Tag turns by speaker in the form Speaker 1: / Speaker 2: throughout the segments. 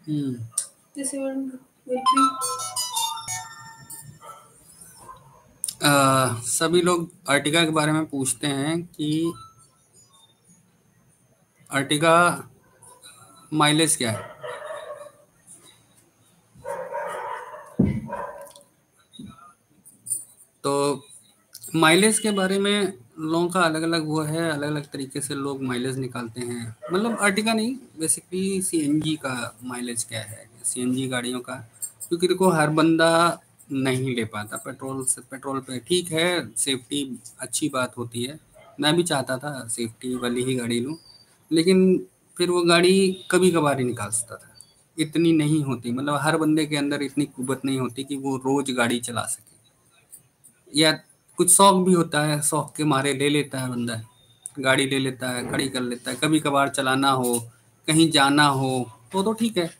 Speaker 1: Hmm.
Speaker 2: This event will be
Speaker 1: सभी लोग Ertiga के बारे में पूछते हैं कि अर्टिगा माइलेज क्या है। तो माइलेज के बारे में लोगों का अलग अलग वो है, अलग अलग तरीके से लोग माइलेज निकालते हैं। मतलब अर्टिगा नहीं, बेसिकली सीएनजी का माइलेज क्या है, सीएनजी गाड़ियों का। क्योंकि देखो हर बंदा नहीं ले पाता पेट्रोल से, पेट्रोल पे ठीक है सेफ्टी अच्छी बात होती है, मैं भी चाहता था सेफ्टी वाली ही गाड़ी लूँ, लेकिन फिर वो गाड़ी कभी कभार ही निकाल सकता था, इतनी नहीं होती, मतलब हर बंदे के अंदर इतनी कुवत नहीं होती कि वो रोज गाड़ी चला सके। या कुछ शौक भी होता है, शौक के मारे ले लेता है बंदा, गाड़ी ले लेता है, खड़ी कर लेता है, कभी कभार चलाना हो, कहीं जाना हो तो ठीक है।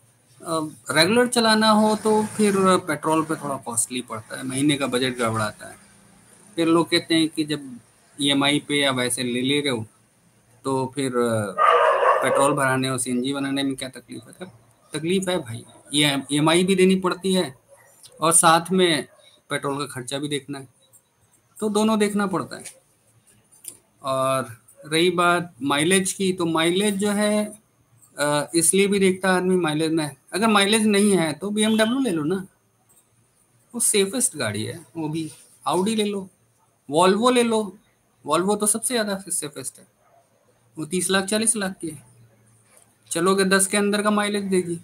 Speaker 1: रेगुलर चलाना हो तो फिर पेट्रोल पे थोड़ा कॉस्टली पड़ता है, महीने का बजट गड़बड़ाता है। फिर लोग कहते हैं कि जब ईएमआई पे या वैसे ले रहे हो तो फिर पेट्रोल भराने और सीएनजी बनाने में क्या तकलीफ है। तकलीफ है भाई, ये ईएमआई भी देनी पड़ती है और साथ में पेट्रोल का खर्चा भी देखना है, तो दोनों देखना पड़ता है। और रही बात माइलेज की, तो माइलेज जो है इसलिए भी देखता है आदमी माइलेज में। अगर माइलेज नहीं है तो बीएमडब्ल्यू ले लो ना, वो सेफेस्ट गाड़ी है वो भी। आउडी ले लो, वॉल्वो ले लो, वॉल्वो तो सबसे ज़्यादा सेफेस्ट है, वो 30 लाख 40 लाख की है, चलोगे 10 के अंदर का माइलेज देगी।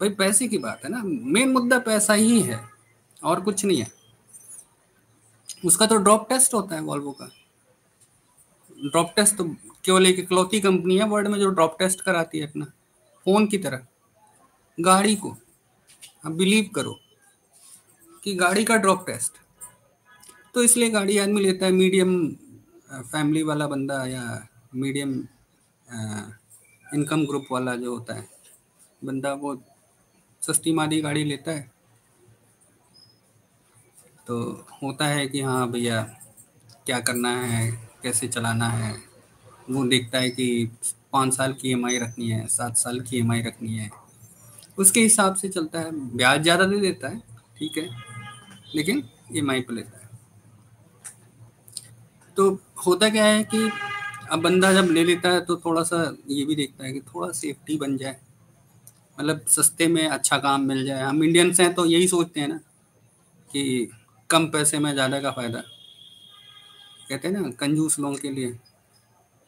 Speaker 1: भाई पैसे की बात है ना, मेन मुद्दा पैसा ही है और कुछ नहीं है। उसका तो ड्रॉप टेस्ट होता है वॉल्वो का। ड्रॉप टेस्ट तो केवल एक इकलौती कंपनी है वर्ल्ड में जो ड्रॉप टेस्ट कराती है अपना, फोन की तरह गाड़ी को। आप बिलीव करो कि गाड़ी का ड्रॉप टेस्ट, तो इसलिए गाड़ी आदमी लेता है मीडियम फैमिली वाला बंदा या मीडियम इनकम ग्रुप वाला जो होता है बंदा, वो सस्ती मादी गाड़ी लेता है। तो होता है कि हाँ भैया क्या करना है, कैसे चलाना है, वो देखता है कि 5 साल की ईएमआई रखनी है, 7 साल की ईएमआई रखनी है, उसके हिसाब से चलता है। ब्याज ज़्यादा दे देता है ठीक है, लेकिन ईएमआई पे लेता है। तो होता क्या है कि अब बंदा जब ले लेता है तो थोड़ा सा ये भी देखता है कि थोड़ा सेफ्टी बन जाए, मतलब सस्ते में अच्छा काम मिल जाए। हम इंडियंस हैं तो यही सोचते हैं ना कि कम पैसे में ज़्यादा का फ़ायदा, कहते हैं ना कंजूस लोगों के लिए,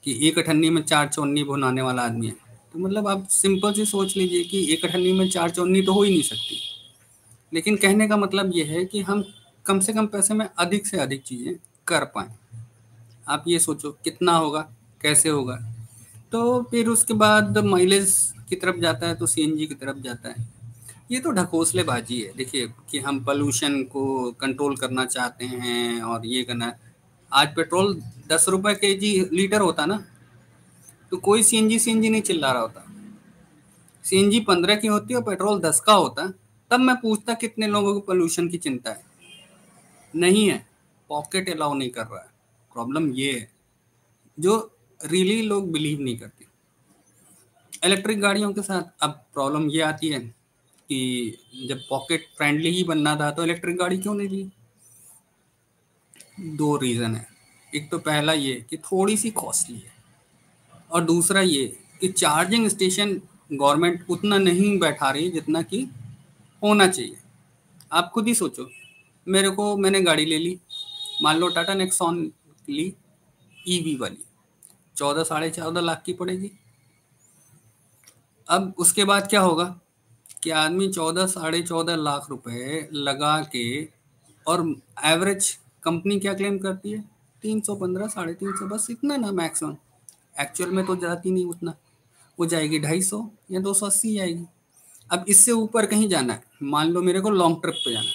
Speaker 1: कि एक अठन्नी में चार चौन्नी भुनाने वाला आदमी है। तो मतलब आप सिंपल सी सोच लीजिए कि एक अठन्नी में चार चौन्नी तो हो ही नहीं सकती, लेकिन कहने का मतलब ये है कि हम कम से कम पैसे में अधिक से अधिक चीज़ें कर पाएँ। आप ये सोचो कितना होगा, कैसे होगा। तो फिर उसके बाद माइलेज की तरफ जाता है तो सीएनजी की तरफ जाता है। ये तो ढकोसलेबाजी है, देखिए कि हम पोल्यूशन को कंट्रोल करना चाहते हैं और ये करना है। आज पेट्रोल 10 रुपए के जी लीटर होता ना, तो कोई सीएनजी नहीं चिल्ला रहा होता। सीएनजी 15 की होती और पेट्रोल 10 का होता, तब मैं पूछता कितने लोगों को पोल्यूशन की चिंता है। नहीं है, पॉकेट अलाउ नहीं कर रहा है। प्रॉब्लम ये है जो रियली लोग बिलीव नहीं करते। इलेक्ट्रिक गाड़ियों के साथ अब प्रॉब्लम ये आती है कि जब पॉकेट फ्रेंडली ही बनना था तो इलेक्ट्रिक गाड़ी क्यों नहीं ली। दो रीज़न है, एक तो पहला ये कि थोड़ी सी कॉस्टली है, और दूसरा ये कि चार्जिंग स्टेशन गवर्नमेंट उतना नहीं बैठा रही है जितना कि होना चाहिए। आप खुद ही सोचो, मैंने गाड़ी ले ली, मान लो टाटा नेक्सॉन ली, ईवी वाली, 14 साढ़े 14 लाख की पड़ेगी। अब उसके बाद क्या होगा कि आदमी 14 साढ़े 14 लाख रुपए लगा के, और एवरेज कंपनी क्या क्लेम करती है, 315 350, बस इतना ना मैक्सिमम। एक्चुअल में तो जाती नहीं उतना, वो जाएगी 250 या 280 जाएगी। अब इससे ऊपर कहीं जाना है, मान लो मेरे को लॉन्ग ट्रिप पे जाना है,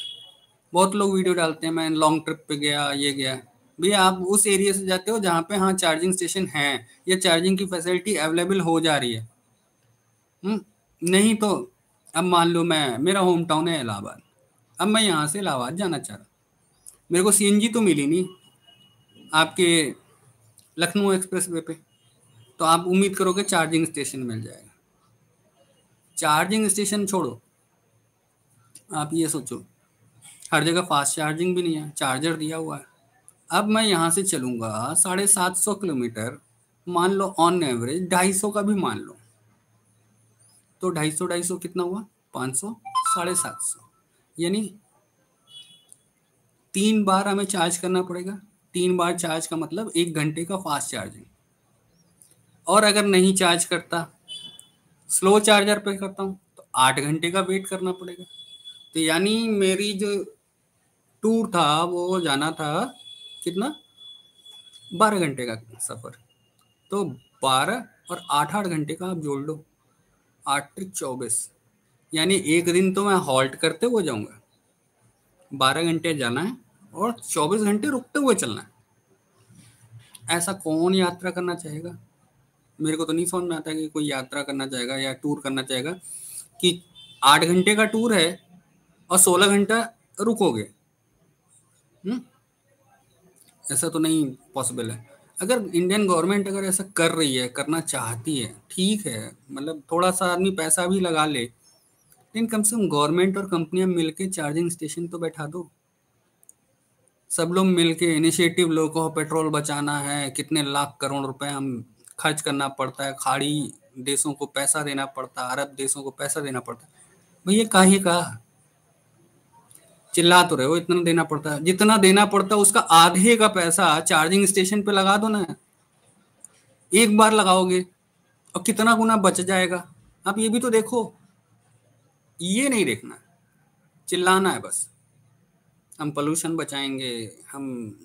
Speaker 1: बहुत लोग वीडियो डालते हैं मैं लॉन्ग ट्रिप पे गया ये गया। भैया आप उस एरिया से जाते हो जहाँ पे हाँ चार्जिंग स्टेशन है या चार्जिंग की फैसिलिटी अवेलेबल हो जा रही है। नहीं तो अब मान लो मैं, मेरा होम टाउन है इलाहाबाद, अब मैं यहाँ से इलाहाबाद जाना चाह रहा, मेरे को सीएनजी तो मिली नहीं आपके लखनऊ एक्सप्रेस वे पे, तो आप उम्मीद करोगे चार्जिंग स्टेशन मिल जाएगा। चार्जिंग स्टेशन छोड़ो, आप ये सोचो हर जगह फास्ट चार्जिंग भी नहीं है, चार्जर दिया हुआ है। अब मैं यहाँ से चलूंगा 750 किलोमीटर, मान लो ऑन एवरेज 250 का भी मान लो, तो 250 कितना हुआ, 500, 750, यानी 3 बार हमें चार्ज करना पड़ेगा। 3 बार चार्ज का मतलब 1 घंटे का फास्ट चार्जिंग। और अगर नहीं चार्ज करता, स्लो चार्जर पे करता हूँ, तो 8 घंटे का वेट करना पड़ेगा। तो यानी मेरी जो टूर था वो जाना था कितना, 12 घंटे का सफर। तो 12 और 8 8 घंटे का आप जोड़ लो, 8 3 24, यानी एक दिन तो मैं हॉल्ट करते हुए जाऊंगा, 12 घंटे जाना है और 24 घंटे रुकते हुए चलना है। ऐसा कौन यात्रा करना चाहेगा? मेरे को तो नहीं समझ में आता कि कोई यात्रा करना चाहेगा या टूर करना चाहेगा कि 8 घंटे का टूर है और 16 घंटा रुकोगे। ऐसा तो नहीं पॉसिबल है। अगर इंडियन गवर्नमेंट अगर ऐसा कर रही है, करना चाहती है, ठीक है, मतलब थोड़ा सा आदमी पैसा भी लगा ले, लेकिन कम से कम गवर्नमेंट और कंपनियां मिलके चार्जिंग स्टेशन तो बैठा दो। सब लोग मिलके इनिशिएटिव लो, कहो पेट्रोल बचाना है, कितने लाख करोड़ रुपए हम खर्च करना पड़ता है, खाड़ी देशों को पैसा देना पड़ता है, अरब देशों को पैसा देना पड़ता है। भैया काहे का चिल्ला तो रहे हो, इतना देना पड़ता है, जितना देना पड़ता है उसका आधे का पैसा चार्जिंग स्टेशन पे लगा दो ना। एक बार लगाओगे और कितना गुना बच जाएगा, आप ये भी तो देखो। ये नहीं देखना, चिल्लाना है बस। हम पोल्यूशन बचाएंगे, हम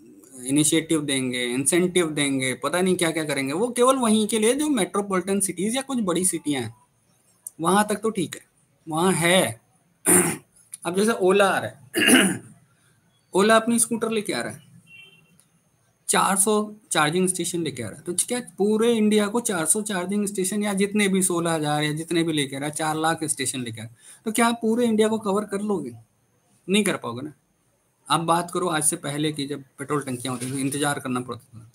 Speaker 1: इनिशिएटिव देंगे, इंसेंटिव देंगे, पता नहीं क्या क्या करेंगे। वो केवल वहीं के लिए जो मेट्रोपॉलिटन सिटीज या कुछ बड़ी सिटियां हैं, वहां तक तो ठीक है, वहां है। अब जैसे ओला आ रहा है, ओला अपनी स्कूटर लेके आ रहा है, 400 चार्जिंग स्टेशन लेके आ रहा है। तो क्या पूरे इंडिया को 400 चार्जिंग स्टेशन या जितने भी 16,000 या जितने भी लेके आ रहा है, 4 लाख स्टेशन लेके आ रहा है, तो क्या आप पूरे इंडिया को कवर कर लोगे? नहीं कर पाओगे ना। आप बात करो आज से पहले की, जब पेट्रोल टंकियां होती थी, इंतजार करना पड़ता था,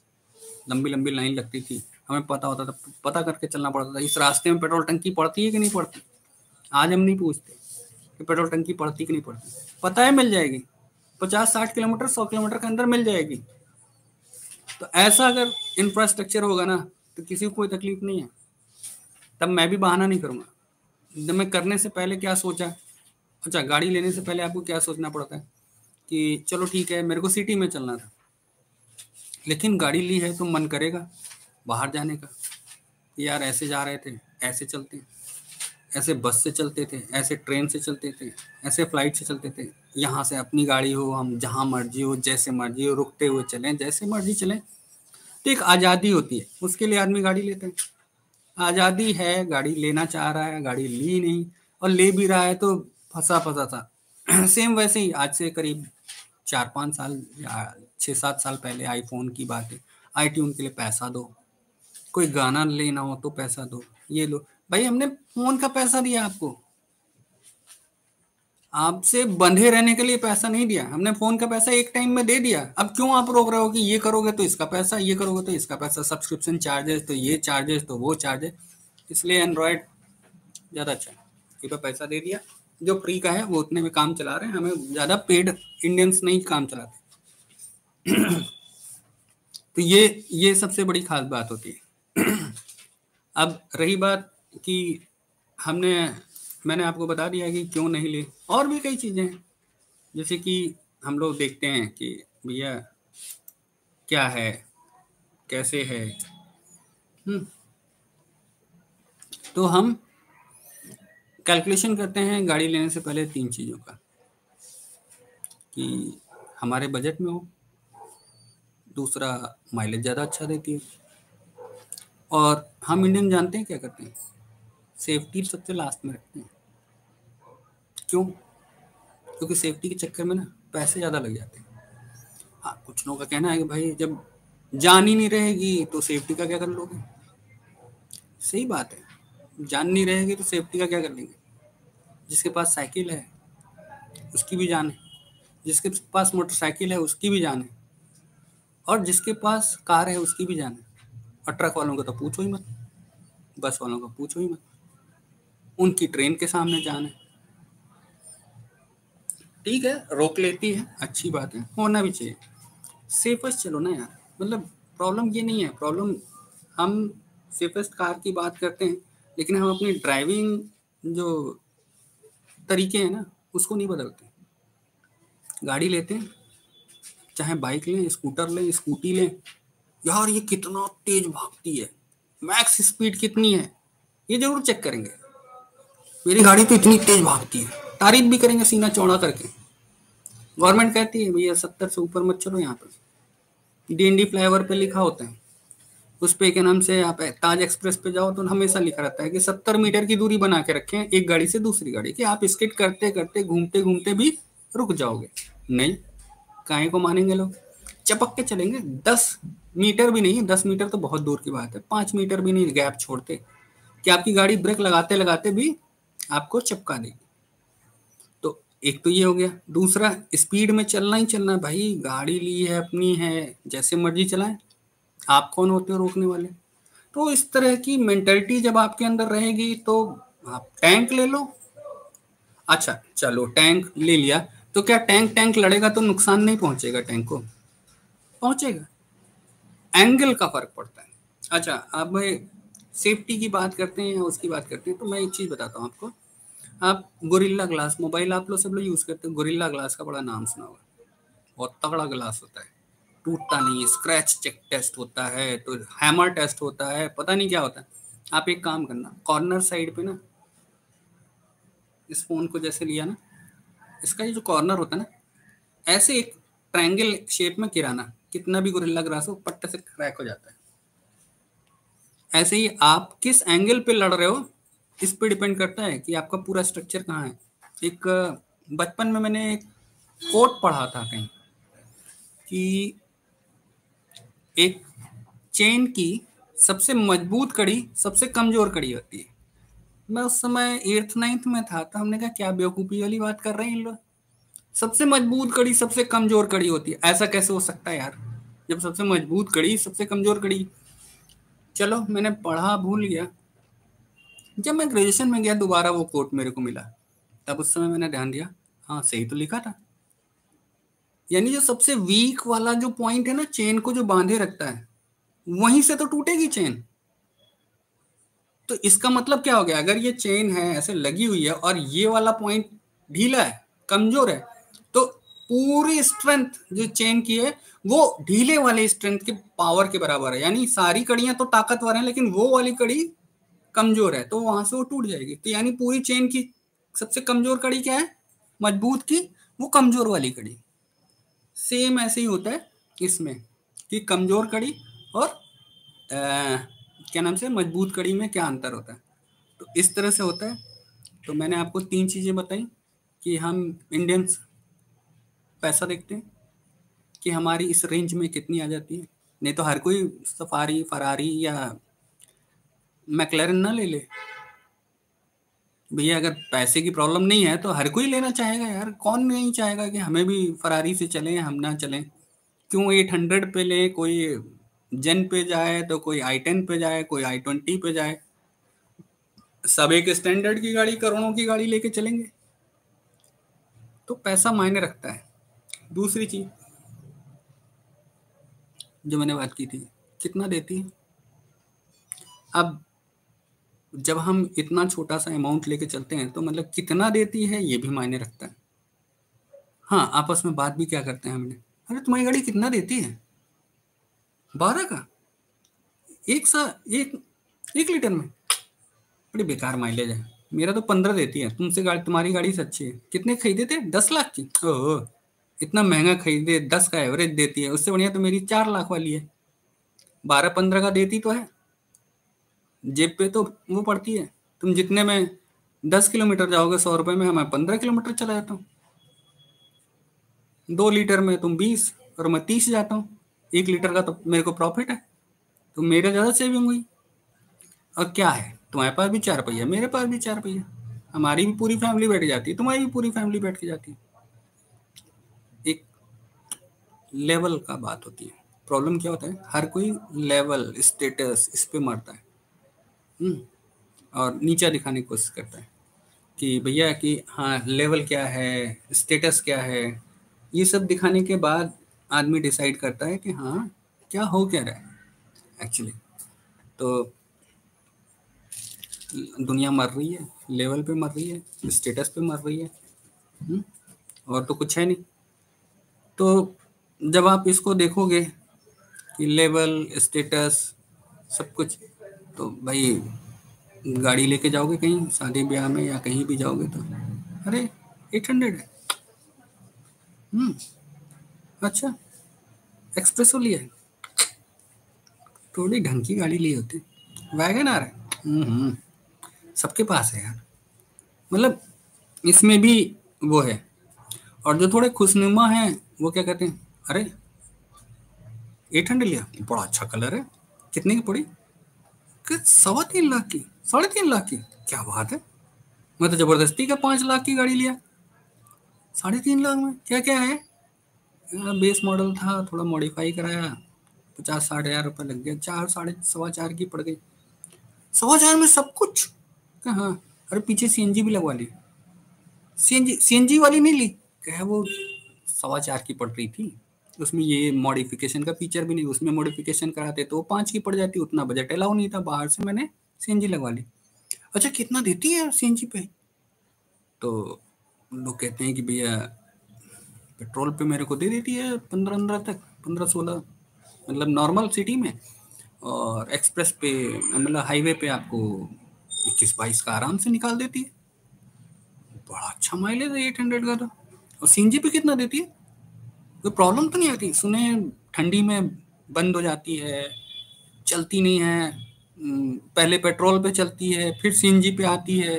Speaker 1: लंबी लंबी लाइन लगती थी, हमें पता होता था, पता करके चलना पड़ता था इस रास्ते में पेट्रोल टंकी पड़ती है कि नहीं पड़ती। आज हम नहीं पूछते कि पेट्रोल टंकी पड़ती कि नहीं पड़ती, पता है मिल जाएगी, 50 60 किलोमीटर 100 किलोमीटर के अंदर मिल जाएगी। तो ऐसा अगर इंफ्रास्ट्रक्चर होगा ना, तो किसी को कोई तकलीफ नहीं है। तब मैं भी बहाना नहीं करूंगा। जब मैं करने से पहले क्या सोचा, अच्छा गाड़ी लेने से पहले आपको क्या सोचना पड़ता है कि चलो ठीक है, मेरे को सिटी में चलना था, लेकिन गाड़ी ली है तो मन करेगा बाहर जाने का, कि यार ऐसे जा रहे थे, ऐसे चलते, ऐसे बस से चलते थे, ऐसे ट्रेन से चलते थे, ऐसे फ्लाइट से चलते थे। यहाँ से अपनी गाड़ी हो, हम जहाँ मर्जी हो, जैसे मर्जी हो, रुकते हुए चलें, जैसे मर्जी चलें। तो एक आज़ादी होती है, उसके लिए आदमी गाड़ी लेते हैं। आज़ादी है, गाड़ी लेना चाह रहा है, गाड़ी ली नहीं, और ले भी रहा है तो फंसा फंसा था। सेम वैसे ही आज से करीब 4 5 साल या 6 7 साल पहले आईफोन की बात है, आईट्यून के लिए पैसा दो, कोई गाना लेना हो तो पैसा दो, ये लो। भाई हमने फोन का पैसा दिया आपको, आपसे बंधे रहने के लिए पैसा नहीं दिया, हमने फोन का पैसा एक टाइम में दे दिया। अब क्यों आप रोक रहे हो कि ये करोगे तो इसका पैसा, ये करोगे तो इसका पैसा, सब्सक्रिप्शन चार्जेस, तो ये चार्जेस, तो वो चार्जेस। इसलिए एंड्रॉयड ज़्यादा अच्छा है, एक बार पैसा दे दिया, जो फ्री का है वो उतने में काम चला रहे हैं, हमें ज़्यादा पेड इंडियंस नहीं काम चलाते। तो ये सबसे बड़ी खास बात होती है। अब रही बात कि हमने मैंने आपको बता दिया कि क्यों नहीं ले, और भी कई चीज़ें हैं, जैसे कि हम लोग देखते हैं कि भैया क्या है, कैसे है। तो हम कैलकुलेशन करते हैं गाड़ी लेने से पहले 3 चीज़ों का, कि हमारे बजट में हो, दूसरा माइलेज ज़्यादा अच्छा देती है, और हम इंडियन जानते हैं क्या करते हैं, सेफ्टी सबसे लास्ट में रखते हैं। क्यों? क्योंकि सेफ्टी के चक्कर में ना पैसे ज़्यादा लग जाते हैं। हाँ, कुछ लोगों का कहना है कि भाई जब जान ही नहीं रहेगी तो सेफ्टी का क्या कर लोगे। सही बात है, जान नहीं रहेगी तो सेफ्टी का क्या कर लेंगे। जिसके पास साइकिल है उसकी भी जान है, जिसके पास मोटरसाइकिल है उसकी भी जान है, और जिसके पास कार है उसकी भी जान है। और ट्रक वालों का तो पूछो ही मत, बस वालों का पूछो ही मत। उनकी ट्रेन के सामने जान है, ठीक है, रोक लेती है, अच्छी बात है, होना भी चाहिए, सेफेस्ट चलो ना यार। मतलब प्रॉब्लम ये नहीं है, प्रॉब्लम हम सेफेस्ट कार की बात करते हैं, लेकिन हम अपनी ड्राइविंग जो तरीके हैं ना उसको नहीं बदलते। गाड़ी लेते हैं, चाहे बाइक लें, स्कूटर लें, स्कूटी लें, यार ये कितना तेज भागती है, मैक्स स्पीड कितनी है, ये जरूर चेक करेंगे। मेरी गाड़ी तो इतनी तेज भागती है, तारीफ भी करेंगे सीना चौड़ा करके। गवर्नमेंट कहती है भैया 70 से ऊपर मत चलो, यहाँ पर डीएनडी फ्लाईओवर पे लिखा होता है, उस पे के नाम से आप ताज एक्सप्रेस पे जाओ तो हमेशा लिखा रहता है कि 70 मीटर की दूरी बना के रखें एक गाड़ी से दूसरी गाड़ी की, आप स्किट करते करते घूमते घूमते भी रुक जाओगे। नहीं, काहे को मानेंगे लोग, चपक के चलेंगे। 10 मीटर भी नहीं, 10 मीटर तो बहुत दूर की बात है, 5 मीटर भी नहीं गैप छोड़ते कि आपकी गाड़ी ब्रेक लगाते लगाते भी आपको चपका देगी। तो एक तो ये हो गया। दूसरा, स्पीड में चलना ही चलना भाई, गाड़ी ली है अपनी है, जैसे मर्जी चलाएं, आप कौन होते हो रोकने वाले। तो इस तरह की मेंटलिटी जब आपके अंदर रहेगी तो आप टैंक ले लो। अच्छा चलो टैंक ले लिया, तो क्या टैंक टैंक लड़ेगा तो नुकसान नहीं पहुंचेगा टैंक को? पहुंचेगा, एंगल का फर्क पड़ता है। अच्छा, अब सेफ्टी की बात करते हैं या उसकी बात करते हैं, तो मैं एक चीज बताता हूँ आपको। आप गोरिल्ला ग्लास, मोबाइल आप लोग सब लोग यूज करते हो, गोरिल्ला ग्लास का बड़ा नाम सुना होगा, बहुत तगड़ा ग्लास होता है, टूटता नहीं, स्क्रैच चेक टेस्ट होता है, तो हैमर टेस्ट होता है, पता नहीं क्या होता है। आप एक काम करना, कॉर्नर साइड पे ना, इस फोन को जैसे लिया ना, इसका ये जो कॉर्नर होता है ना, ऐसे एक ट्रायंगल शेप में गिराना, कितना भी गोरिल्ला ग्लास हो पट्टे से क्रैक हो जाता है। ऐसे ही आप किस एंगल पे लड़ रहे हो इस पे डिपेंड करता है कि आपका पूरा स्ट्रक्चर कहाँ है। एक बचपन में मैंने एक कोट पढ़ा था कहीं कि एक चेन की सबसे मजबूत कड़ी सबसे कमजोर कड़ी होती है। मैं उस समय 8th 9th में था, तो हमने कहा क्या बेवकूफ़ी वाली बात कर रहे हैं इन लोग, सबसे मजबूत कड़ी सबसे कमजोर कड़ी होती है, ऐसा कैसे हो सकता है यार, जब सबसे मजबूत कड़ी सबसे कमजोर कड़ी। चलो मैंने पढ़ा भूल गया, जब मैं ग्रेजुएशन में गया दोबारा वो कोट मेरे को मिला, तब उस समय मैंने ध्यान दिया, हाँ सही तो लिखा था। यानी जो सबसे वीक वाला जो पॉइंट है ना, चेन को जो बांधे रखता है, वहीं से तो टूटेगी चेन। तो इसका मतलब क्या हो गया, अगर ये चेन है ऐसे लगी हुई है और ये वाला पॉइंट ढीला है, कमजोर है, तो पूरी स्ट्रेंथ जो चेन की है वो ढीले वाले स्ट्रेंथ के पावर के बराबर है। यानी सारी कड़ियां तो ताकतवर हैं, लेकिन वो वाली कड़ी कमजोर है, तो वहां से वो टूट जाएगी। तो यानी पूरी चेन की सबसे कमजोर कड़ी क्या है, मजबूत की, वो कमजोर वाली कड़ी। सेम ऐसे ही होता है इसमें कि कमजोर कड़ी और क्या नाम से मजबूत कड़ी में क्या अंतर होता है। तो इस तरह से होता है। तो मैंने आपको 3 चीज़ें बताई कि हम इंडियंस पैसा देखते हैं कि हमारी इस रेंज में कितनी आ जाती है, नहीं तो हर कोई सफारी फरारी या मैकलैरन ना ले ले। भैया अगर पैसे की प्रॉब्लम नहीं है तो हर कोई लेना चाहेगा यार, कौन नहीं चाहेगा कि हमें भी फरारी से चलें, हम ना चलें। क्यों 800 पे ले, कोई जेन पे जाए तो कोई i10 पे जाए, कोई i20 पे जाए, सब एक स्टैंडर्ड की गाड़ी, करोड़ों की गाड़ी लेके चलेंगे। तो पैसा मायने रखता है। दूसरी चीज जो मैंने बात की थी, कितना देती है। अब जब हम इतना छोटा सा अमाउंट लेके चलते हैं तो मतलब कितना देती है ये भी मायने रखता है। हाँ, आपस में बात भी क्या करते हैं हमने, अरे तुम्हारी गाड़ी कितना देती है, 12 का, एक सा एक 1 लीटर में, बड़ी बेकार माइलेज है, मेरा तो 15 देती है, तुमसे गाड़ी, तुम्हारी गाड़ी से अच्छी है। कितने खरीदे थे, 10 लाख की, ओह इतना महंगा खरीदे, 10 का एवरेज देती है, उससे बढ़िया तो मेरी 4 लाख वाली है, 12-15 का देती तो है, जेब पे तो वो पड़ती है। तुम जितने में 10 किलोमीटर जाओगे 100 रुपए में, मैं 15 किलोमीटर चला जाता हूँ। 2 लीटर में तुम 20 और मैं 30 जाता हूँ, 1 लीटर का तो मेरे को प्रॉफिट है, तो मेरा ज़्यादा सेविंग हुई। और क्या है, तुम्हारे पास भी 4 पहिया, मेरे पास भी 4 पहिया, हमारी भी पूरी फैमिली बैठ जाती है, तुम्हारी भी पूरी फैमिली बैठ के जाती है। एक लेवल का बात होती है। प्रॉब्लम क्या होता है, हर कोई लेवल स्टेटस इस पे मरता है। और नीचा दिखाने की कोशिश करता है कि भैया कि हाँ लेवल क्या है, स्टेटस क्या है, ये सब दिखाने के बाद आदमी डिसाइड करता है कि हाँ क्या हो क्या रहा है एक्चुअली। तो दुनिया मर रही है, लेवल पे मर रही है, स्टेटस पे मर रही है। और तो कुछ है नहीं। तो जब आप इसको देखोगे कि लेवल, स्टेटस, सब कुछ, तो भाई गाड़ी लेके जाओगे कहीं शादी ब्याह में या कहीं भी जाओगे तो अरे 800 है। अच्छा, एक्सप्रेसो लिया है, थोड़ी ढंग की गाड़ी ली होती, वैगन आर है। सबके पास है यार। मतलब इसमें भी वो है। और जो थोड़े खुशनुमा हैं वो क्या कहते हैं, अरे 800 लिया, बड़ा अच्छा कलर है, कितने की पड़ी, कि 3.25 लाख की, 3.5 लाख की, क्या बात है। मैं तो जबरदस्ती का 5 लाख की गाड़ी लिया, 3.5 लाख में क्या क्या है। बेस मॉडल था, थोड़ा मॉडिफाई कराया, 50-60 हज़ार रुपये लग गया, 4, 4.25 की पड़ गई। 100,000 में सब कुछ। हाँ, अरे पीछे सीएनजी भी लगवा ली। सीएनजी वाली नहीं ली, क्या है वो 4.25 की पड़ रही थी। उसमें ये मॉडिफिकेशन का फीचर भी नहीं, उसमें मॉडिफिकेशन कराते तो 5 की पड़ जाती, उतना बजट अलाउ नहीं था, बाहर से मैंने सीएनजी लगवा ली। अच्छा कितना देती है सीएनजी पे, तो लोग कहते हैं कि भैया पेट्रोल पे मेरे को दे देती है 15-15 तक, 15-16, मतलब नॉर्मल सिटी में। और एक्सप्रेस पे मतलब हाईवे पे आपको 21-22 का आराम से निकाल देती है। बड़ा अच्छा माइलेज है 800 का तो। और सीएनजी पे कितना देती है, कोई प्रॉब्लम तो नहीं आती। सुने ठंडी में बंद हो जाती है, चलती नहीं है। पहले पेट्रोल पे चलती है, फिर सीएनजी पे आती है।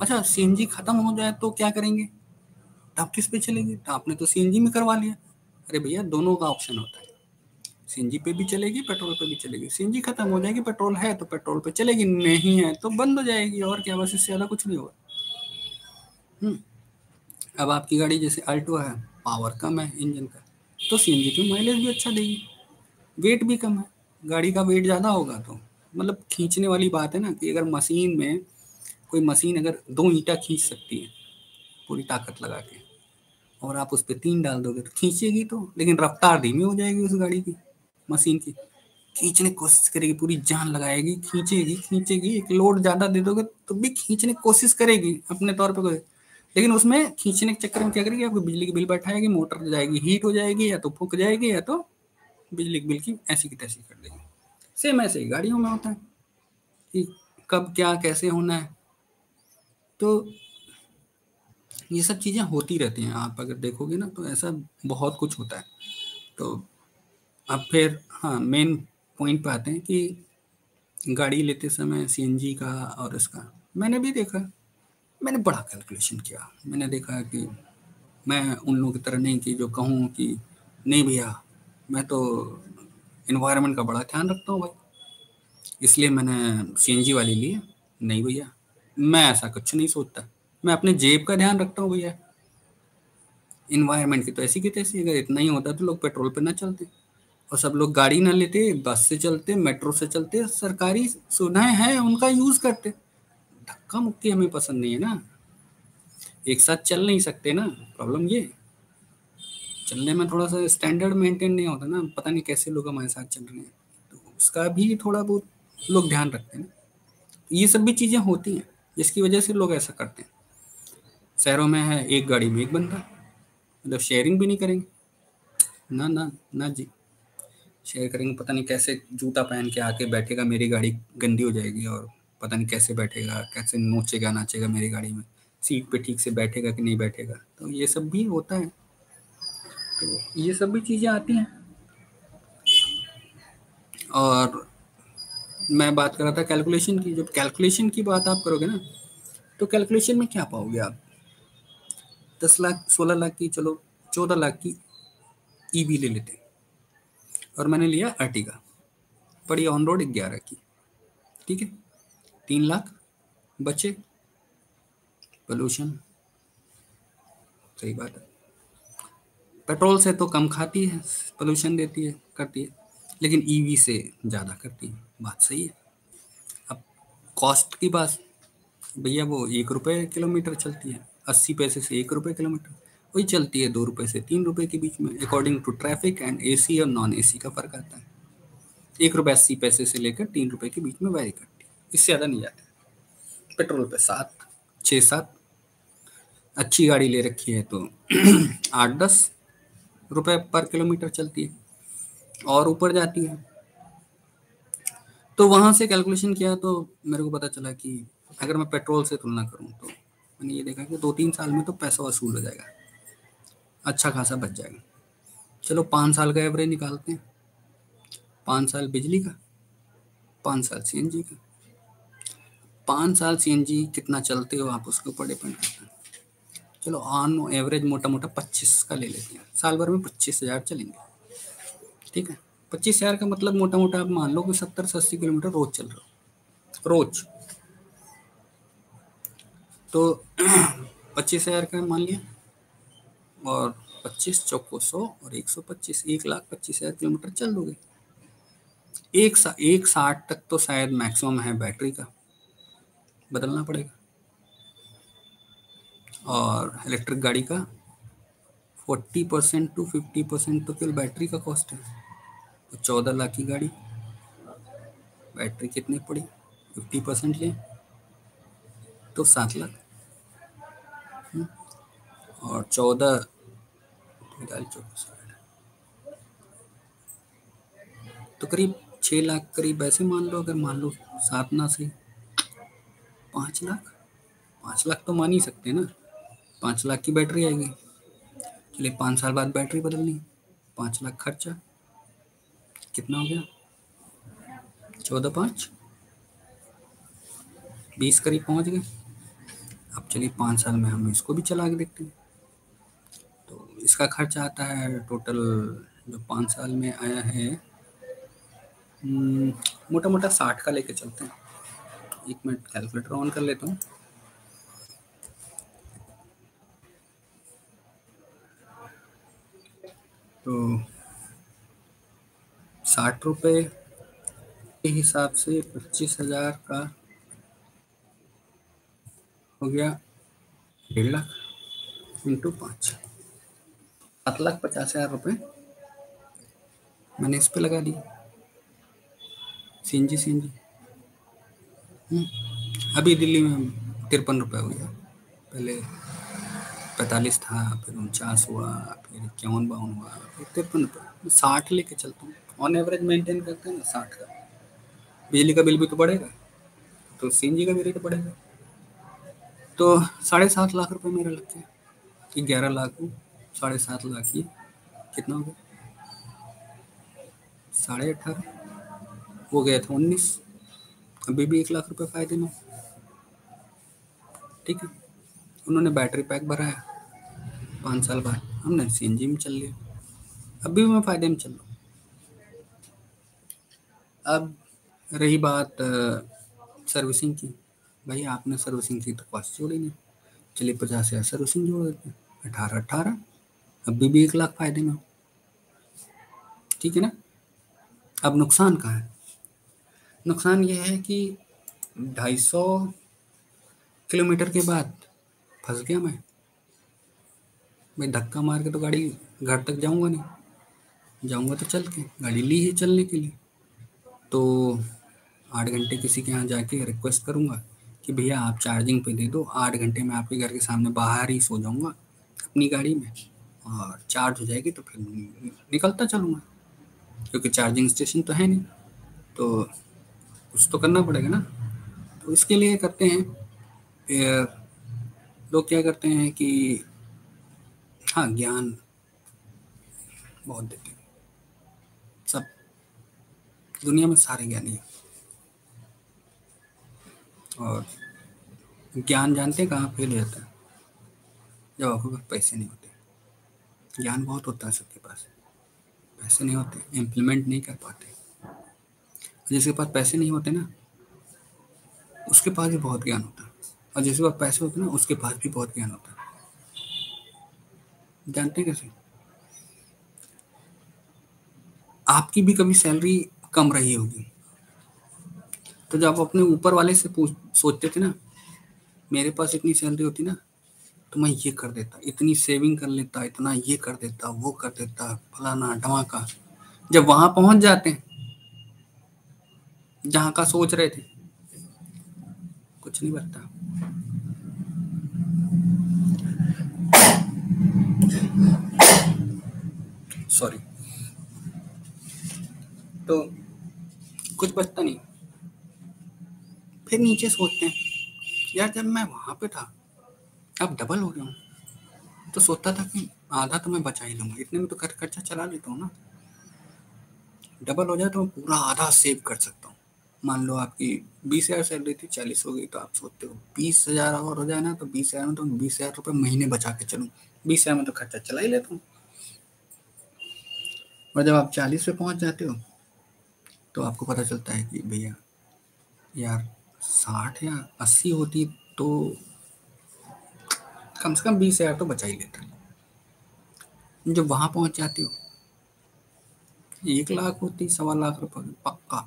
Speaker 1: अच्छा सीएनजी खत्म हो जाए तो क्या करेंगे, तो आप किस पे चलेगी, तो आपने तो सीएनजी में करवा लिया। अरे भैया दोनों का ऑप्शन होता है, सीएनजी पे भी चलेगी, पेट्रोल पे भी चलेगी। सीएनजी खत्म हो जाएगी, पेट्रोल है तो पेट्रोल पे चलेगी, नहीं है तो बंद हो जाएगी, और क्या, बस इससे ज्यादा कुछ नहीं होगा। अब आपकी गाड़ी जैसे अल्टो है, पावर कम है इंजन का, तो सीएनजी पे माइलेज भी अच्छा देगी, वेट भी कम है। गाड़ी का वेट ज़्यादा होगा तो मतलब खींचने वाली बात है ना, कि अगर मशीन में कोई मशीन अगर 2 ईंटा खींच सकती है पूरी ताकत लगा के, और आप उस पर 3 डाल दोगे तो खींचेगी तो, लेकिन रफ्तार धीमी हो जाएगी उस गाड़ी की, मशीन की। खींचने की कोशिश करेगी, पूरी जान लगाएगी, खींचेगी खींचेगी, एक लोड ज़्यादा दे दोगे तो भी खींचने की कोशिश करेगी अपने तौर पे कोई, लेकिन उसमें खींचने के चक्कर में क्या करेगी, आपको बिजली की बिल बैठाएगी, मोटर जाएगी हीट हो जाएगी, या तो फूक जाएगी, या तो बिजली की बिल की ऐसी की तैसी कर देगी। सेम ऐसे ही गाड़ियों में होता है कि कब क्या कैसे होना है। तो ये सब चीज़ें होती रहती हैं, आप अगर देखोगे ना तो ऐसा बहुत कुछ होता है। तो अब फिर हाँ मेन पॉइंट पे आते हैं कि गाड़ी लेते समय सीएनजी का और इसका मैंने भी देखा, मैंने बड़ा कैलकुलेशन किया। मैंने देखा कि मैं उन लोगों की तरह नहीं कि जो कहूँ कि नहीं भैया मैं तो इन्वायरमेंट का बड़ा ध्यान रखता हूँ भाई, इसलिए मैंने सीएनजी वाली ली है। नहीं भैया, मैं ऐसा कुछ नहीं सोचता, मैं अपने जेब का ध्यान रखता हूँ भैया। इन्वायरमेंट की तो ऐसी की तैसी, अगर इतना ही होता तो लोग पेट्रोल पे ना चलते, और सब लोग गाड़ी ना लेते, बस से चलते, मेट्रो से चलते, सरकारी सुविधाएं हैं उनका यूज करते। धक्का मुक्की हमें पसंद नहीं है ना, एक साथ चल नहीं सकते ना, प्रॉब्लम ये। चलने में थोड़ा सा स्टैंडर्ड मेंटेन नहीं होता ना, पता नहीं कैसे लोग हमारे साथ चल रहे हैं, तो उसका भी थोड़ा बहुत लोग ध्यान रखते हैं ना। ये सब भी चीज़ें होती हैं जिसकी वजह से लोग ऐसा करते हैं। शहरों में है एक गाड़ी में एक बंदा, मतलब शेयरिंग भी नहीं करेंगे, ना ना ना जी। शेयर करेंगे, पता नहीं कैसे जूता पहन के आके बैठेगा, मेरी गाड़ी गंदी हो जाएगी, और पता नहीं कैसे बैठेगा, कैसे नोचेगा नाचेगा मेरी गाड़ी में, सीट पे ठीक से बैठेगा कि नहीं बैठेगा, तो ये सब भी होता है। तो ये सब भी चीज़ें आती हैं। और मैं बात कर रहा था कैलकुलेशन की, जब कैलकुलेशन की बात आप करोगे ना, तो कैलकुलेशन में क्या पाओगे आप, 10 लाख 16 लाख की, चलो 14 लाख की ईवी ले लेते हैं, और मैंने लिया अर्टिगा, पड़ी ऑन रोड 11 की, ठीक है, 3 लाख बचे। पोल्यूशन, सही बात है, पेट्रोल से तो कम खाती है, पोल्यूशन देती है करती है, लेकिन ईवी से ज़्यादा करती है, बात सही है। अब कॉस्ट की बात भैया वो 1 रुपये किलोमीटर चलती है, 80 पैसे से 1 रुपये किलोमीटर, वही चलती है 2 रुपये से 3 रुपये के बीच में, according to traffic and AC और नॉन एसी का फ़र्क आता है। 1 रुपये 80 पैसे से लेकर 3 रुपये के बीच में वैरी करती है, इससे ज़्यादा नहीं जाता है। पेट्रोल पे 6-7, अच्छी गाड़ी ले रखी है तो 8-10 रुपये पर किलोमीटर चलती है और ऊपर जाती है। तो वहाँ से कैलकुलेशन किया तो मेरे को पता चला कि अगर मैं पेट्रोल से तुलना करूँ तो मैंने ये देखा कि 2-3 साल में तो पैसा वसूल हो जाएगा, अच्छा खासा बच जाएगा। चलो 5 साल का एवरेज निकालते हैं, 5 साल बिजली का, 5 साल सीएनजी का। 5 साल सीएनजी कितना चलते हो आप उसके ऊपर डिपेंड करता है। चलो ऑन एवरेज मोटा मोटा 25 का ले लेते हैं, साल भर में 25,000 चलेंगे, ठीक है। 25,000 का मतलब मोटा मोटा आप मान लो कि 70 से 80 किलोमीटर रोज चल रहा हो, रोज। तो 25,000 का मान लिया, और 25 चौको 100 और 125, 1,25,000 किलोमीटर चल दोगे। 160 तक तो शायद मैक्सिमम है बैटरी का, बदलना पड़ेगा। और इलेक्ट्रिक गाड़ी का 40% to 50% तो केवल बैटरी का कॉस्ट है। तो 14 लाख की गाड़ी, बैटरी कितनी पड़ी, 50% लें तो 7 लाख, और 14 तो करीब 6 लाख करीब ऐसे मान लो। अगर मान लो 7 ना से 5 लाख, 5 लाख तो मान ही सकते हैं ना, 5 लाख की बैटरी आएगी। चलिए 5 साल बाद बैटरी बदलनी, 5 लाख खर्चा, कितना हो गया, 14-5 20 करीब पहुंच गए। अब चलिए 5 साल में हम इसको भी चला के देखते हैं। तो इसका खर्चा आता है टोटल जो 5 साल में आया है, मोटा मोटा 60 का लेके चलते हैं। 1 मिनट कैलकुलेटर ऑन कर लेता हूँ। तो 60 रुपये के हिसाब से 25,000 का हो गया 1.5 लाख इंटू 5, 7,50,000 रुपये मैंने इस पे लगा दी, सीएनजी। अभी दिल्ली में 53 रुपये हो गया, पहले 45 था, फिर 49 हुआ, फिर 51-52 हुआ, फिर 53 रुपये। 60 लेके चलता हूँ, ऑन एवरेज मेंटेन करते हैं ना 60 का। बिजली का बिल भी तो बढ़ेगा, तो सीएनजी का भी रेट बढ़ेगा। तो 7.5 लाख रुपए मेरा लग गया कि 11 लाख को 7.5 लाख ये कितना हो गया, 18.5 हो गया था 19, अभी भी 1 लाख रुपए फायदे में, ठीक है। उन्होंने बैटरी पैक भराया, 5 साल बाद हमने सीएनजी में चल लिया, अभी भी मैं फायदे में चल रहा हूँ। अब रही बात सर्विसिंग की, भाई आपने सर्विसिंग की तो कॉस्ट जोड़ी नहीं, चलिए 50,000 सर्विसिंग जोड़ देते हैं, 18, अभी भी 1 लाख फायदे में हो, ठीक है ना। अब नुकसान कहाँ है, नुकसान ये है कि 250 किलोमीटर के बाद फंस गया मैं। धक्का मार के तो गाड़ी घर तक जाऊंगा नहीं, जाऊंगा तो चल के, गाड़ी ली है चलने के लिए, तो 8 घंटे किसी के यहाँ जाके रिक्वेस्ट करूंगा कि भैया आप चार्जिंग पे दे दो, 8 घंटे में आपके घर के सामने बाहर ही सो जाऊंगा अपनी गाड़ी में, और चार्ज हो जाएगी तो फिर निकलता चलूँगा, क्योंकि चार्जिंग स्टेशन तो है नहीं, तो कुछ तो करना पड़ेगा ना। तो इसके लिए करते हैं फिर लोग क्या करते हैं कि हाँ ज्ञान बहुत देते हैं, सब दुनिया में सारे ज्ञानी हैं, और ज्ञान जानते हैं कहाँ फेल हो जाता है, जब आपके पास पैसे नहीं होते। ज्ञान बहुत होता है सबके पास, पैसे नहीं होते, इम्प्लीमेंट नहीं कर पाते। जिसके पास पैसे नहीं होते ना, उसके पास भी बहुत ज्ञान होता है, और जिसके पास पैसे होते ना, उसके पास भी बहुत ज्ञान होता है। जानते हैं कैसे, आपकी भी कभी सैलरी कम रही होगी, तो जब आप अपने ऊपर वाले से सोचते थे ना मेरे पास इतनी सैलरी होती ना तो मैं ये कर देता, इतनी सेविंग कर लेता, इतना ये कर देता, वो कर देता, फलाना ढमाका। जब वहां पहुंच जाते हैं जहां का सोच रहे थे, कुछ नहीं बनता। सॉरी। तो कुछ बचता नहीं। फिर नीचे सोचते हैं, यार जब मैं वहां पे था अब डबल हो गया हूँ, तो सोचता था कि आधा तो मैं बचा ही लूंगा, इतने में तो खर्चा चला लेता हूँ ना। डबल हो जाए तो मैं पूरा आधा सेव कर सकता हूँ। मान लो आपकी 20,000 सैलरी थी, 40 हो गई, तो आप सोचते हो 20,000 और हो जाए ना, तो 20,000 में तो 20,000 रुपये महीने बचा के चलूँ, 20,000 में तो खर्चा चला ही लेता हूँ। और जब आप 40 पे पहुंच जाते हो तो आपको पता चलता है कि भैया यार 60 या 80 होती तो कम से कम 20,000 तो बचा ही लेता। जब वहां पहुंच जाते हो 1 लाख होती, 1.25 लाख रुपए पक्का,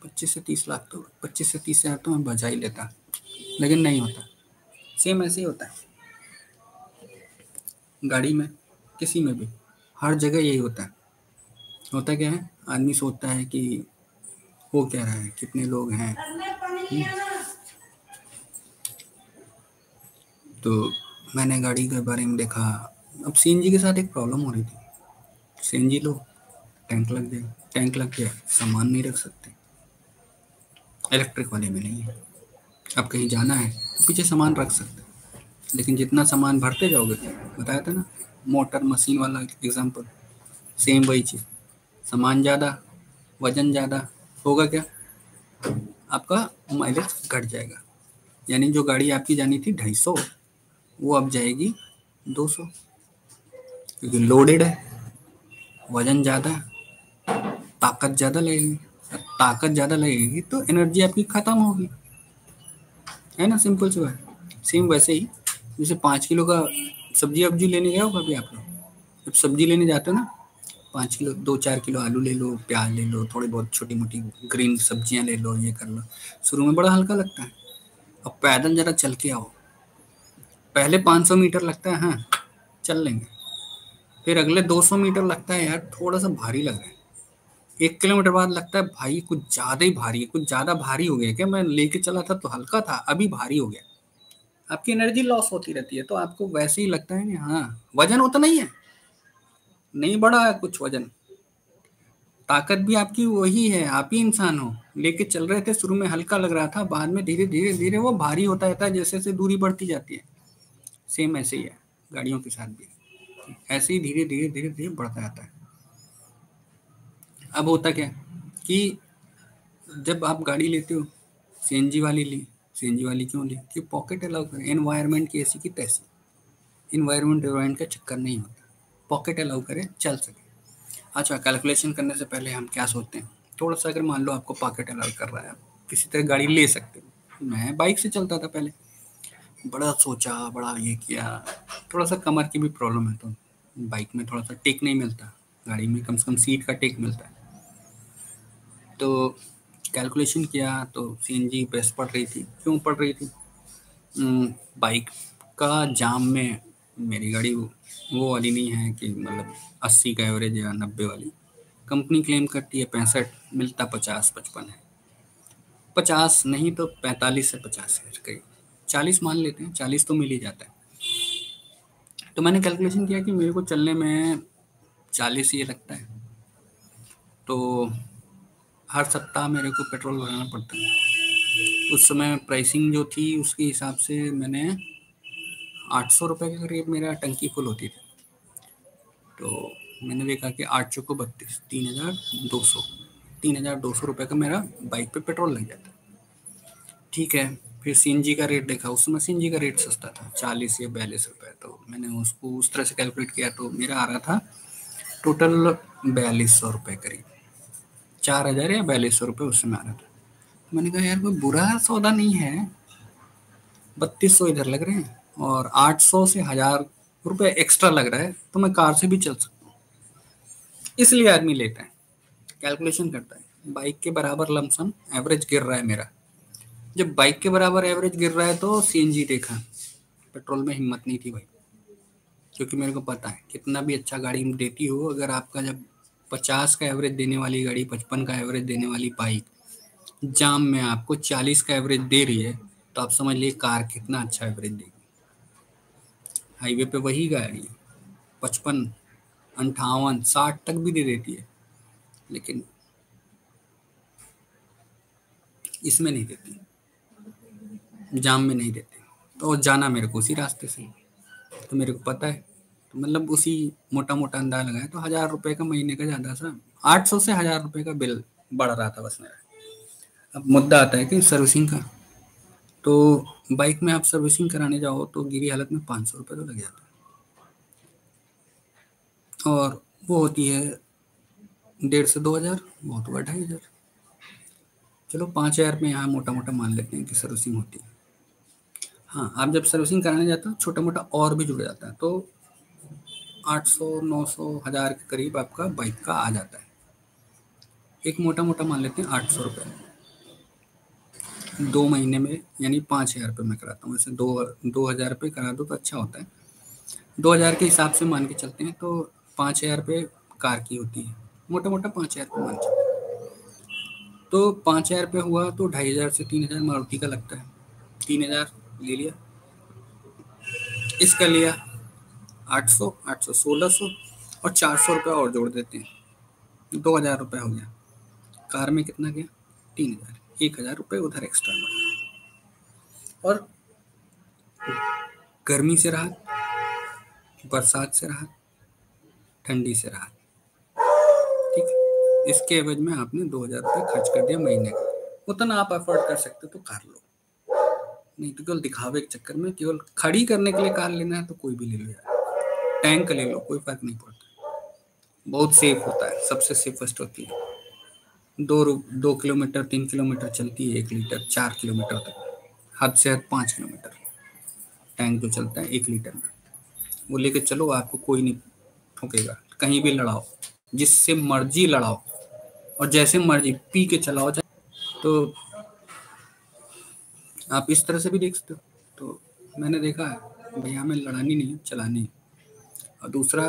Speaker 1: 25 से 30 लाख, तो 25 से 30 हजार तो मैं बचा ही लेता। लेकिन नहीं होता। सेम ऐसे ही होता है गाड़ी में, किसी में भी, हर जगह यही होता है। होता क्या है, आदमी सोचता है कि वो क्या रहा है, कितने लोग हैं। तो मैंने गाड़ी के बारे में देखा। अब सीएनजी के साथ एक प्रॉब्लम हो रही थी। सीएनजी लो, टैंक लग गया, सामान नहीं रख सकते। इलेक्ट्रिक वाले में नहीं है। अब कहीं जाना है तो पीछे सामान रख सकते हैं, लेकिन जितना सामान भरते जाओगे, बताया था ना मोटर मशीन वाला एग्जांपल, सेम वही चीज़। सामान ज़्यादा, वजन ज़्यादा, होगा क्या, आपका माइलेज घट जाएगा। यानी जो गाड़ी आपकी जानी थी 250, वो अब जाएगी 200, क्योंकि लोडेड है, वजन ज़्यादा है, ताकत ज़्यादा लगेगी। ताकत ज़्यादा लगेगी तो एनर्जी आपकी ख़त्म होगी, है ना, सिंपल सी बात। सेम वैसे ही जैसे 5 किलो का सब्जी अब्जी लेने गए हो कभी आप लोग, जब सब्जी लेने जाते हो ना, 5 किलो 2-4 किलो आलू ले लो, प्याज ले लो, थोड़ी बहुत छोटी मोटी ग्रीन सब्जियां ले लो, ये कर लो। शुरू में बड़ा हल्का लगता है। अब पैदल जरा चल के आओ, पहले 500 मीटर लगता है, हाँ चल लेंगे, फिर अगले 200 मीटर लगता है यार थोड़ा सा भारी लग रहा है, 1 किलोमीटर बाद लगता है भाई कुछ ज्यादा ही भारी है, कुछ ज्यादा भारी हो गया क्या, मैं लेके चला था तो हल्का था, अभी भारी हो गया। आपकी एनर्जी लॉस होती रहती है, तो आपको वैसे ही लगता है कि हाँ वजन उतना ही है, नहीं बढ़ा है कुछ वजन, ताकत भी आपकी वही है, आप ही इंसान हो। लेके चल रहे थे, शुरू में हल्का लग रहा था, बाद में धीरे धीरे धीरे वो भारी होता रहता है, जैसे जैसे दूरी बढ़ती जाती है। सेम ऐसे ही है गाड़ियों के साथ भी, ऐसे ही धीरे धीरे धीरे धीरे बढ़ता जाता है। अब होता क्या कि जब आप गाड़ी लेते हो, सीएनजी वाली ली, सीएनजी वाली क्यों ली, कि पॉकेट अलाउ करे, एनवायरनमेंट की ऐसी की तैसी, इन्वायरमेंट का चक्कर नहीं होता, पॉकेट अलाउ करे, चल सके। अच्छा, कैलकुलेशन करने से पहले हम क्या सोचते हैं, थोड़ा सा अगर मान लो आपको पॉकेट अलाउ कर रहा है, आप किसी तरह गाड़ी ले सकते हो। मैं बाइक से चलता था पहले, बड़ा सोचा, बड़ा ये किया, थोड़ा सा कमर की भी प्रॉब्लम है, तो बाइक में थोड़ा सा टेक नहीं मिलता, गाड़ी में कम से कम सीट का टेक मिलता है। तो कैलकुलेशन किया तो सीएनजी बेस्ट पड़ रही थी। क्यों पड़ रही थी, बाइक का जाम में मेरी गाड़ी वो वाली नहीं है कि मतलब 80 का एवरेज या 90 वाली। कंपनी क्लेम करती है 65, मिलता 50-55 है। 50 नहीं तो 45 से 50 है करीब, 40 मान लेते हैं, 40 तो मिल ही जाता है। तो मैंने कैलकुलेशन किया कि मेरे को चलने में 40 ये लगता है, तो हर सप्ताह मेरे को पेट्रोल भराना पड़ता है। उस समय प्राइसिंग जो थी उसके हिसाब से मैंने 800 रुपये के करीब मेरा टंकी फुल होती थी। तो मैंने देखा कि 8 चौको 32, 3,200, 3,200 रुपये का मेरा बाइक पे पेट्रोल लग जाता। ठीक है, फिर सीएनजी का रेट देखा, उस समय सीएनजी का रेट सस्ता था, 40 या 42 रुपये। तो मैंने उसको उस तरह से कैलकुलेट किया, तो मेरा आ रहा था टोटल 4200 रुपये करीब, 4,000 या 4200 रुपये उस समय आ रहा था। मैंने कहा यार कोई बुरा सौदा नहीं है, 3200 इधर लग रहे हैं और 800 से 1,000 रुपये एक्स्ट्रा लग रहा है, तो मैं कार से भी चल सकता हूँ। इसलिए आदमी लेता है, कैलकुलेशन करता है, बाइक के बराबर लमसम एवरेज गिर रहा है मेरा, जब बाइक के बराबर एवरेज गिर रहा है तो सीएनजी देखा, पेट्रोल में हिम्मत नहीं थी भाई, क्योंकि मेरे को पता है कितना भी अच्छा गाड़ी देती हो, अगर आपका जब 50 का एवरेज देने वाली गाड़ी 55 का एवरेज देने वाली बाइक जाम में आपको 40 का एवरेज दे रही है, तो आप समझ लिए कार कितना अच्छा एवरेज देगी। हाईवे पे वही गाड़ी 55, 58, 60 तक भी दे देती है, लेकिन इसमें नहीं देती, जाम में नहीं देते। तो जाना मेरे को उसी रास्ते से, तो मेरे को पता है, तो मतलब उसी मोटा मोटा अंदाज लगाया तो 1000 रुपये का महीने का ज़्यादा सा 800 से 1000 रुपये का बिल बढ़ रहा था बस मेरा। अब मुद्दा आता है कि सर्विसिंग का, तो बाइक में आप सर्विसिंग कराने जाओ तो गिरी हालत में 500 रुपये तो लग जाता है, और वो होती है 1,500 से 2,000, बहुत हुआ 2,500। चलो 5,000 में यहाँ मोटा मोटा मान लेते हैं कि सर्विसिंग होती है। हाँ, आप जब सर्विसिंग कराने जाते हो छोटा मोटा और भी जुड़ जाता है, तो 800, 900, 1000 के करीब आपका बाइक का आ जाता है। एक मोटा मोटा मान लेते हैं 800 रुपये 2 महीने में, यानी 5,000 रुपये में कराता हूँ। वैसे 2,000 रुपये करा दो तो अच्छा होता है। 2,000 के हिसाब से मान के चलते हैं तो 5,000 रुपये कार की होती है, मोटा मोटा 5,000 रुपये मान चलते हैं। तो 5,000 रुपये हुआ तो 2,500 से 3,000 मारुति का लगता है। 3,000 ले लिया, इसका लिया 800, 800, 1,600 और 400 रुपये और जोड़ देते हैं, 2,000 रुपये हो गया। कार में कितना गया? 3,000, 1,000 रुपये उधर एक्स्ट्रा बढ़ा। और गर्मी से राहत, बरसात से राहत, ठंडी से राहत, ठीक है। इसके एवज में आपने 2,000 रुपये खर्च कर दिया महीने का। उतना आप अफोर्ड कर सकते हो तो कार लो, नहीं तो केवल दिखावे के चक्कर में केवल खड़ी करने के लिए कार लेना है तो कोई भी ले लो यार, टैंक ले लो, कोई फर्क नहीं पड़ता। बहुत सेफ होता है, सबसे सेफेस्ट होती है। 2 किलोमीटर 3 किलोमीटर चलती है 1 लीटर, 4 किलोमीटर तक, हद से हद 5 किलोमीटर टैंक जो चलता है 1 लीटर में, वो लेके चलो, आपको कोई नहीं ठोकेगा। कहीं भी लड़ाओ, जिससे मर्जी लड़ाओ और जैसे मर्जी पी के चलाओ, तो आप इस तरह से भी देख सकते हो। तो मैंने देखा है भैया में लड़ानी नहीं, चलानी है। और दूसरा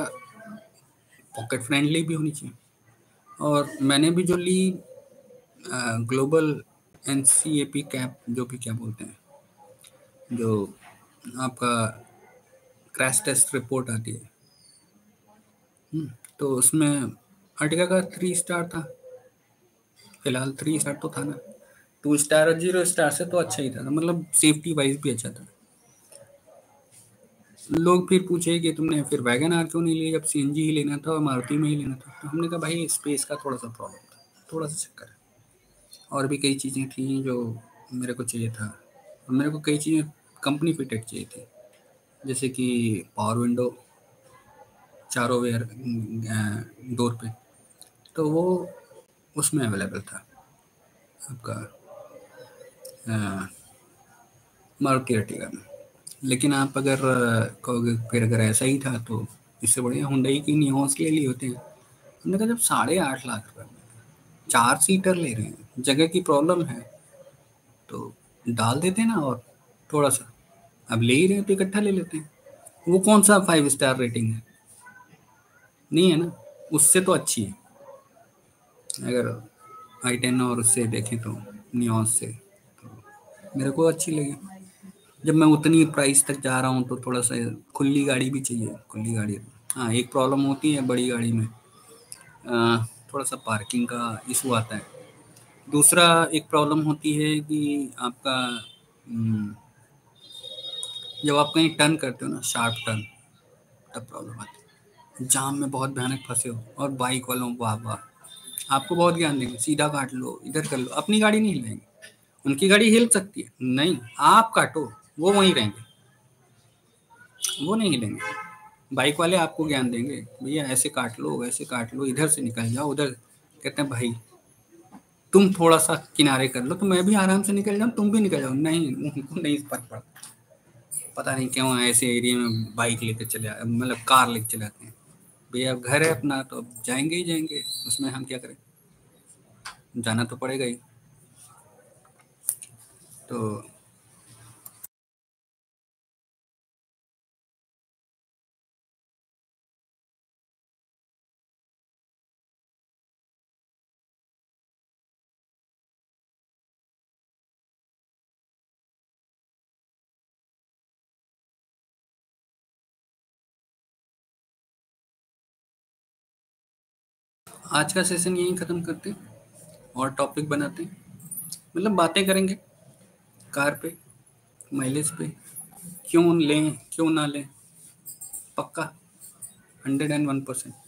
Speaker 1: पॉकेट फ्रेंडली भी होनी चाहिए। और मैंने भी जो ली ग्लोबल NCAP कैप, जो भी क्या बोलते हैं, जो आपका क्रैश टेस्ट रिपोर्ट आती है, तो उसमें अर्टिगा का 3 स्टार था, फिलहाल 3 स्टार तो था ना, 2 स्टार और 0 स्टार से तो अच्छा ही था, मतलब सेफ्टी वाइज भी अच्छा था। लोग फिर पूछे कि तुमने फिर वैगन आर क्यों नहीं लिया, जब CNG ही लेना था और मारुति में ही लेना था। तो हमने कहा भाई स्पेस का थोड़ा सा प्रॉब्लम था, थोड़ा सा चक्कर है, और भी कई चीज़ें थी जो मेरे को चाहिए था। मेरे को कई चीज़ें कंपनी फिटेड चाहिए थी, जैसे कि पावर विंडो चारों वेयर डोर पे, तो वो उसमें अवेलेबल था आपका मारुति अर्टिगा में। लेकिन आप अगर कहोगे फिर अगर ऐसा ही था तो इससे बढ़िया हुंडई की नियोस ले लिए होते हैं। हमने कहा जब 8.5 लाख रुपए में 4 सीटर ले रहे हैं, जगह की प्रॉब्लम है तो डाल देते ना, और थोड़ा सा अब ले ही रहे हैं तो इकट्ठा ले लेते हैं। वो कौन सा 5 स्टार रेटिंग है? नहीं है ना, उससे तो अच्छी है। अगर i10 और उससे देखें तो नियोस से, तो मेरे को अच्छी लगी। जब मैं उतनी प्राइस तक जा रहा हूँ तो थोड़ा सा खुली गाड़ी भी चाहिए, खुली गाड़ी। हाँ, एक प्रॉब्लम होती है बड़ी गाड़ी में, थोड़ा सा पार्किंग का इशू आता है। दूसरा एक प्रॉब्लम होती है कि आपका जब आप कहीं टर्न करते हो ना, शार्प टर्न, तब प्रॉब्लम आती है। जाम में बहुत भयानक फंसे हो और बाइक वालों वाह वाह आपको बहुत ज्ञान देंगे, सीधा काट लो, इधर कर लो, अपनी गाड़ी नहीं हिलाएंगे। उनकी गाड़ी हिल सकती है, नहीं, आप काटो, वो वहीं रहेंगे, वो नहीं हिलेंगे। बाइक वाले आपको ज्ञान देंगे, भैया ऐसे काट लो, वैसे काट लो, इधर से निकल जाओ, उधर। कहते हैं भाई तुम थोड़ा सा किनारे कर लो तो मैं भी आराम से निकल जाऊँ, तुम भी निकल जाओ। नहीं, उनको नहीं फर्क पड़ता। पता नहीं क्यों ऐसे एरिया में बाइक लेकर चले, मतलब कार लेकर चले आते हैं। भैया अब घर है अपना तो अब जाएंगे ही जाएंगे, उसमें हम क्या करें, जाना तो पड़ेगा ही। तो आज का सेशन यहीं ख़त्म करते हैं और टॉपिक बनाते हैं, मतलब बातें करेंगे कार पे, माइलेज पे, क्यों लें क्यों ना लें, पक्का 101%।